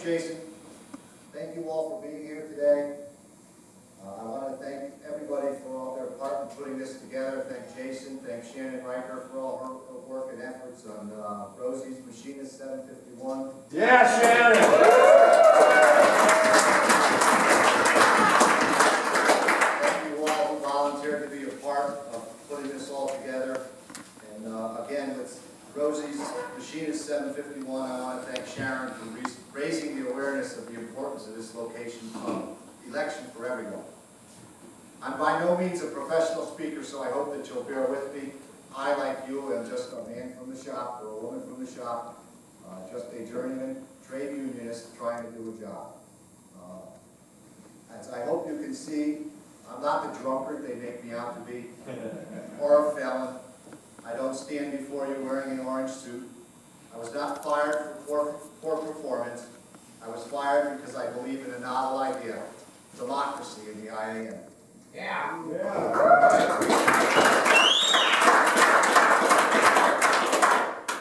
Jason. Thank you all for being here today. I want to thank everybody for all their part in putting this together. Thank Jason, thank Shannon Riker for all her work and efforts on Rosie's Machinist 751. Yeah, Shannon! Thank you all who volunteered to be a part of putting this all together. And again, with Rosie's Machinist 751, I want to thank Sharon for raising the awareness of the importance of this location of election for everyone. I'm by no means a professional speaker, so I hope that you'll bear with me. I, like you, am just a man from the shop, or a woman from the shop, just a journeyman trade unionist trying to do a job. As I hope you can see, I'm not the drunkard they make me out to be, or a felon. I don't stand before you wearing an orange suit. I was not fired for poor performance. I was fired because I believe in a novel idea, democracy in the IAM. Yeah.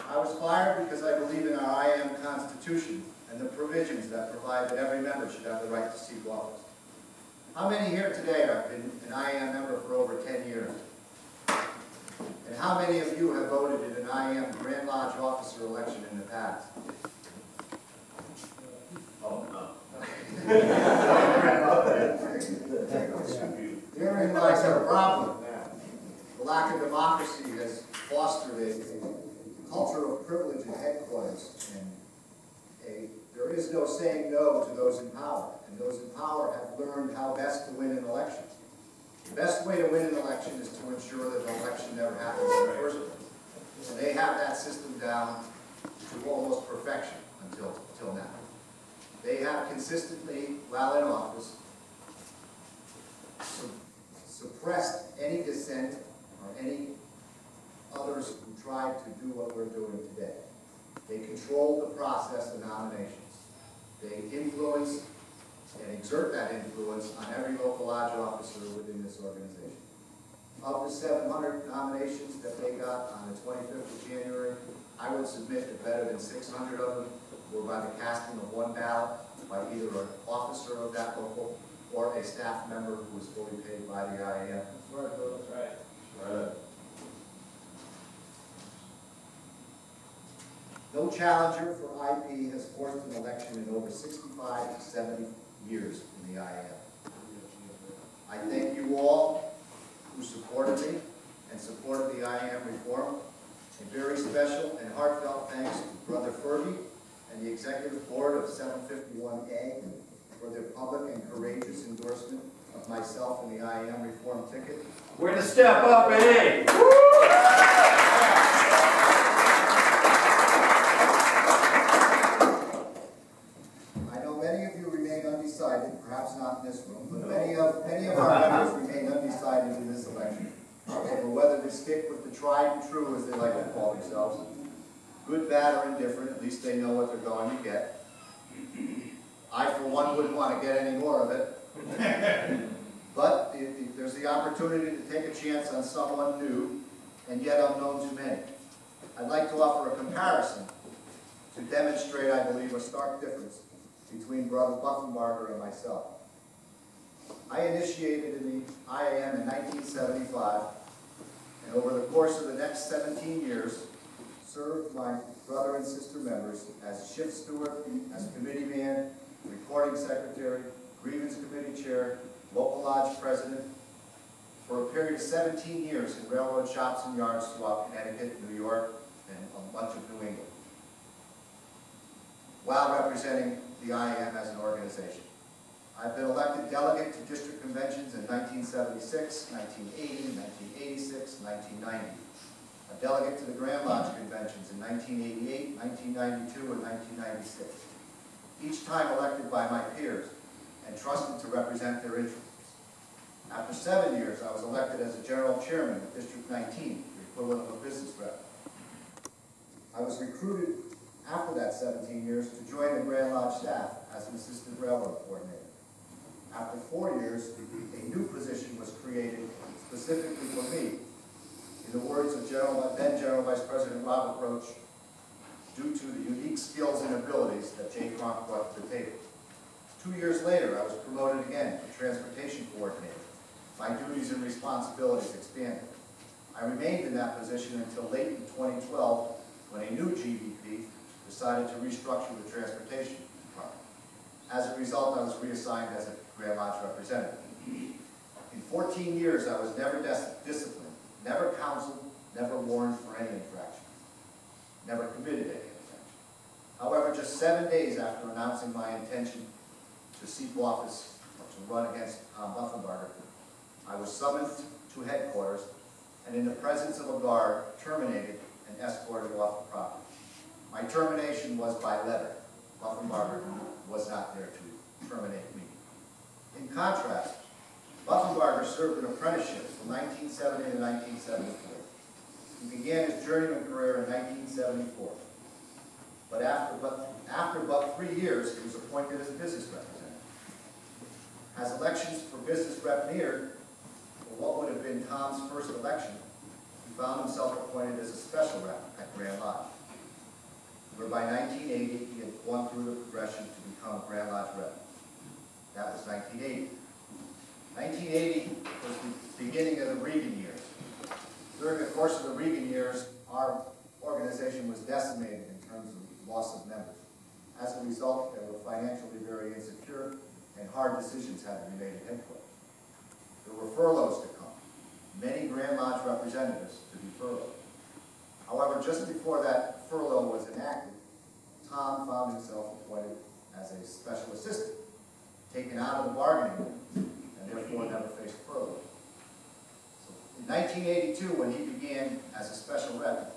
I was fired because I believe in our IAM Constitution and the provisions that provide that every member should have the right to seek office. How many here today have been an IAM member for over 10 years? And how many of you have voted in an IAM Grand Lodge officer election in the past? Oh, no. Herein lies our problem. The lack of democracy has fostered a culture of privilege at headquarters, and there is no saying no to those in power, and those in power have learned how best to win an election. The best way to win an election is to ensure that the election never happens in the first place. And they have that system down to almost perfection until now. They have consistently, while in office, suppressed any dissent or any others who tried to do what we're doing today. They control the process of nominations. They influence and exert that influence on every local lodge officer within this organization. Of the 700 nominations that they got on the 25th of January, I would submit that better than 600 of them were by the casting of one ballot by either an officer of that local or a staff member who was fully paid by the IAM. That's right. No challenger for IP has forced an election in over 65 to 70 years in the IAM. I thank you all who supported me and supported the IAM Reform. A very special and heartfelt thanks to Brother Fergie and the Executive Board of 751A for their public and courageous endorsement of myself and the IAM Reform ticket. Way to step up, eh? I know many of you remain undecided, perhaps not in this room, but many of our members remain undecided in this election over whether to stick with the tried and true, as they like to call themselves. Good, bad, or indifferent, at least they know what they're going to get. I, for one, wouldn't want to get any more of it. But there's the opportunity to take a chance on someone new and yet unknown to many. I'd like to offer a comparison to demonstrate, I believe, a stark difference between Brother Buffy and myself. I initiated in the IAM in 1975, and over the course of the next 17 years, served my brother and sister members as shift steward, as committee man, recording secretary, grievance committee chair, local lodge president, for a period of 17 years in railroad shops and yards throughout Connecticut, New York, and a bunch of New England, while representing the IAM as an organization. I've been elected delegate to district conventions in 1976, 1980, 1986, 1990. A delegate to the Grand Lodge conventions in 1988, 1992, and 1996. Each time elected by my peers and trusted to represent their interests. After 7 years, I was elected as a general chairman of District 19, the equivalent of a business rep. I was recruited after that 17 years to join the Grand Lodge staff as an assistant railroad coordinator. After 4 years, a new position was created specifically for me. In the words of then General Vice President Robert Roach, due to the unique skills and abilities that Jay Cronk brought to the table. 2 years later, I was promoted again to transportation coordinator. My duties and responsibilities expanded. I remained in that position until late in 2012, when a new GVP decided to restructure the transportation department. As a result, I was reassigned as a Grand Lodge representative. In 14 years, I was never disciplined, never counseled, never warned for any infraction, never committed any infraction. However, just 7 days after announcing my intention to seek office or to run against Tom Buffenbarger, I was summoned to headquarters and in the presence of a guard, terminated and escorted off the property. My termination was by letter. Buffenbarger was not there to terminate me. In contrast, Buffenbarger served an apprenticeship from 1970 to 1974. He began his journeyman career in 1974. But after about 3 years, he was appointed as a business representative. As elections for business rep neared, for what would have been Tom's first election, he found himself appointed as a special rep at Grand Lodge, where by 1980 he had gone through the progression to become a Grand Lodge rep. That was 1980. 1980 was the beginning of the Reagan years. During the course of the Reagan years, our organization was decimated in terms of loss of members. As a result, they were financially very insecure, and hard decisions had to be made at headquarters. There were furloughs to come, many Grand Lodge representatives to be furloughed. However, just before that furlough was enacted, Tom found himself appointed as a special assistant, taken out of the bargaining room, and therefore never faced furlough. So in 1982, when he began as a special rep,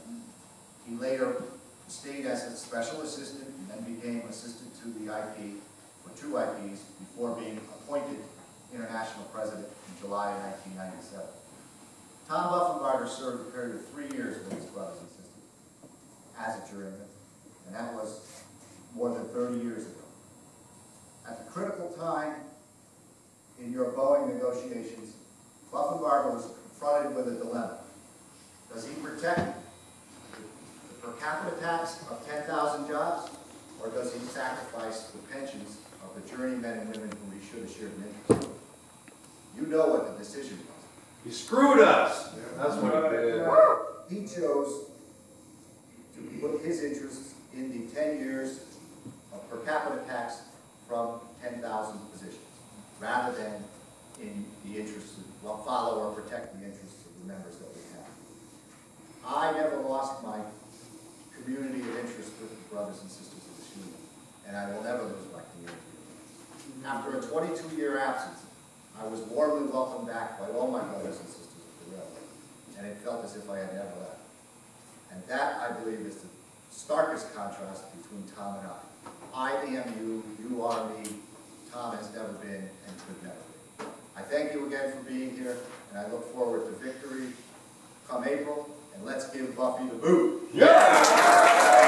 he later stayed as a special assistant and then became assistant to the IP for 2 IPs before being appointed international president in July of 1997. Tom Buffenbarger served a period of 3 years with his brothers and sisters as a juryman, and that was more than 30 years ago. At the critical time in your Boeing negotiations, Buffenbarger was confronted with a dilemma. Does he protect the per capita tax of 10,000 jobs, or does he sacrifice the pensions of the journeymen and women who he should have shared an interest with? You know what the decision was. He screwed us. Yeah, that's what he did. He chose to put his interests in the 10 years of per capita tax from 10,000 positions, rather than in the interests of, follow or protect the interests of the members that we have. I never lost my community of interest with the brothers and sisters of the union, and I will never lose my community. After a 22-year absence, I was warmly welcomed back by all my brothers and sisters of the railroad, and it felt as if I had never left. And that, I believe, is the starkest contrast between Tom and I. I am you, you are me, Tom has never been and could never be. I thank you again for being here, and I look forward to victory come April, and let's give Buffy the boot. Yeah!